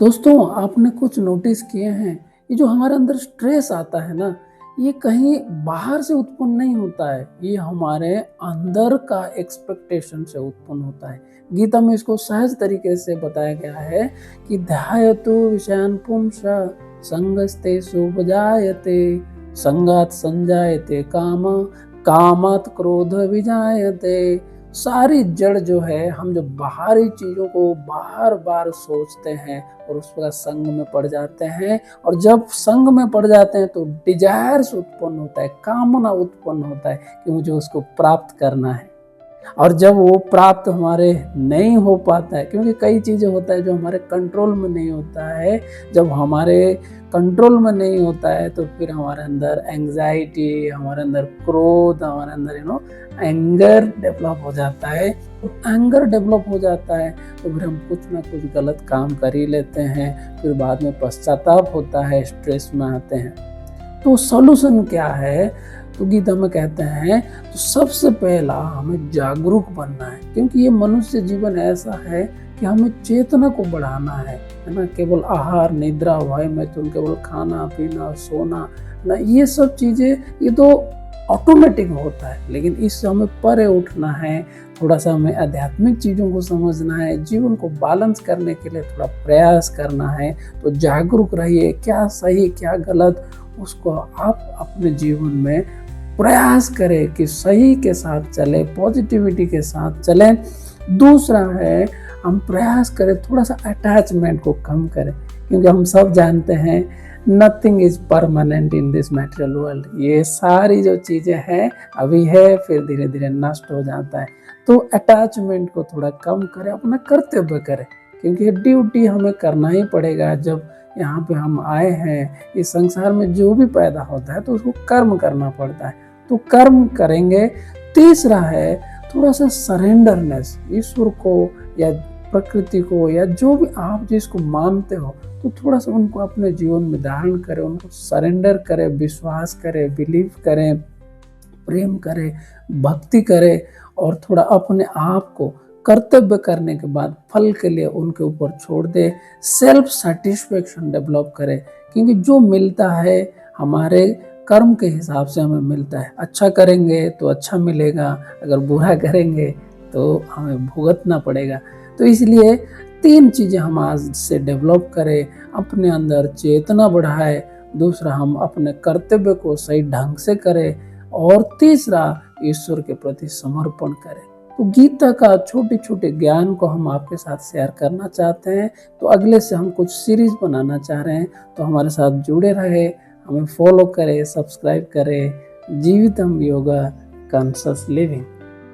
दोस्तों, आपने कुछ नोटिस किए हैं, ये जो हमारे अंदर स्ट्रेस आता है ना, ये कहीं बाहर से उत्पन्न नहीं होता है, ये हमारे अंदर का एक्सपेक्टेशन से उत्पन्न होता है। गीता में इसको सहज तरीके से बताया गया है कि ध्यायतु विषयान् पुंसः संगस्तेषु उपजायते, संगात् संजायते काम, कामात् क्रोध विजायते। सारी जड़ जो है, हम जो बाहरी चीज़ों को बार-बार सोचते हैं और उसका संग में पड़ जाते हैं, और जब संग में पड़ जाते हैं तो डिज़ायर्स उत्पन्न होता है, कामना उत्पन्न होता है कि मुझे उसको प्राप्त करना है। और जब वो प्राप्त हमारे नहीं हो पाता है, क्योंकि कई चीज़ें होता है जो हमारे कंट्रोल में नहीं होता है, जब हमारे कंट्रोल में नहीं होता है तो फिर हमारे अंदर एंग्जाइटी, हमारे अंदर क्रोध, हमारे अंदर एंगर डेवलप हो जाता है। एंगर डेवलप हो जाता है तो फिर हम कुछ ना कुछ गलत काम कर ही लेते हैं, फिर बाद में पश्चाताप होता है, स्ट्रेस में आते हैं। तो सॉल्यूशन क्या है? तो गीता में कहते हैं तो सबसे पहला हमें जागरूक बनना है, क्योंकि ये मनुष्य जीवन ऐसा है कि हमें चेतना को बढ़ाना है ना। केवल आहार, निद्रा, भय, मैथुन, केवल खाना पीना, सोना ना, ये सब चीज़ें ये तो ऑटोमेटिक होता है, लेकिन इससे हमें परे उठना है। थोड़ा सा हमें आध्यात्मिक चीज़ों को समझना है, जीवन को बैलेंस करने के लिए थोड़ा प्रयास करना है। तो जागरूक रहिए, क्या सही क्या गलत उसको आप अपने जीवन में प्रयास करें कि सही के साथ चले, पॉजिटिविटी के साथ चलें। दूसरा है, हम प्रयास करें थोड़ा सा अटैचमेंट को कम करें, क्योंकि हम सब जानते हैं nothing is permanent in this material world. ये सारी जो चीज़ें हैं अभी है, फिर धीरे धीरे नष्ट हो जाता है। तो अटैचमेंट को थोड़ा कम करें, अपना कर्तव्य करें, क्योंकि ड्यूटी हमें करना ही पड़ेगा। जब यहाँ पे हम आए हैं इस संसार में, जो भी पैदा होता है तो उसको कर्म करना पड़ता है, तो कर्म करेंगे। तीसरा है थोड़ा सा सरेंडरनेस, ईश्वर को या प्रकृति को या जो भी आप जिसको मानते हो, तो थोड़ा सा उनको अपने जीवन में धारण करें, उनको सरेंडर करें, विश्वास करें, बिलीव करें, प्रेम करें, भक्ति करें, और थोड़ा अपने आप को कर्तव्य करने के बाद फल के लिए उनके ऊपर छोड़ दे। सेल्फ सेटिस्फेक्शन डेवलप करें, क्योंकि जो मिलता है हमारे कर्म के हिसाब से हमें मिलता है। अच्छा करेंगे तो अच्छा मिलेगा, अगर बुरा करेंगे तो हमें भुगतना पड़ेगा। तो इसलिए 3 चीज़ें हम आज से डेवलप करें, अपने अंदर चेतना बढ़ाए, दूसरा हम अपने कर्तव्य को सही ढंग से करें, और तीसरा ईश्वर के प्रति समर्पण करें। तो गीता का छोटे छोटे ज्ञान को हम आपके साथ शेयर करना चाहते हैं। तो अगले से हम कुछ सीरीज बनाना चाह रहे हैं, तो हमारे साथ जुड़े रहे, हमें फॉलो करें, सब्सक्राइब करें। जीवितम योगा कॉन्शियस लिविंग।